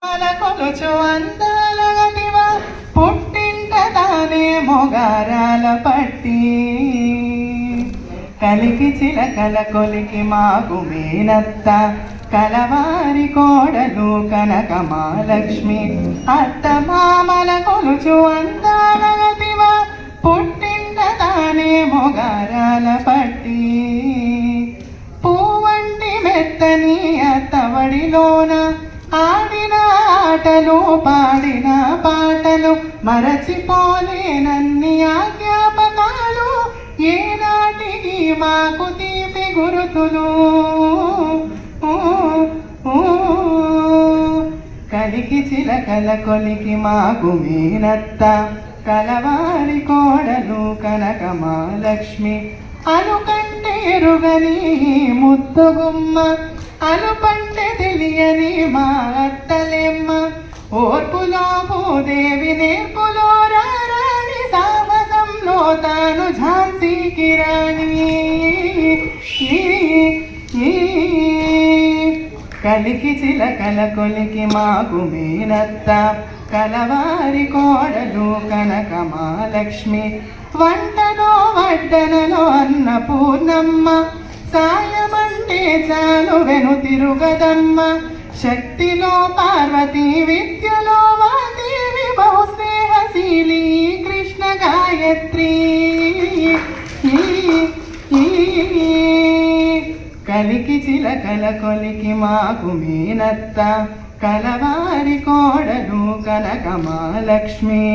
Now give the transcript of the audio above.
కొలుచు అందాల గటివ పుట్టింట తానే మొగారాల పట్టి కలికి చిలకల కొలికి మాకు మేనత్త కలవారి కోడలు కనక మహాలక్ష్మి అత్త మామల కొలుచు అందాల గటివ పుట్టింట తానే మొగారాల పట్టి పూవంటి మెత్తని అత్తవడిలోన ఆడిన ఆటలు పాడిన పాటలు మరచిపోలేనన్ని జ్ఞాపకాలు ఏనాటికి మాకు తీపి గురుతులు కలికి చిలకల కొలికి మాకు మీనత్త కలవారి కోడలు కనక మహాలక్ష్మి అనుకంటే ఎరుగని ముద్దుగుమ్మ అనుపంటే తెలియని మా అత్తలెమ్మ ఓర్పులో భూదేవి నేర్పులో రాణి సాహసంలో తాను ఝాన్సీకి రాణి కలికి చిలకల కొలికి మాకు మీనత్త కలవారి కోడలు కనక మహాలక్ష్మి వంటలో వడ్డనలో అన్నపూర్ణమ్మ సాయమంటే చాలు వెను తిరుగదమ్మ శక్తిలో పార్వతి విద్యలో వాదేవి బహుస్నేహశీలి కృష్ణ గాయత్రి కలికి చిలకల కొలికి మాకు మీనత్త కలవారి కోడలు కనక మహాలక్ష్మి.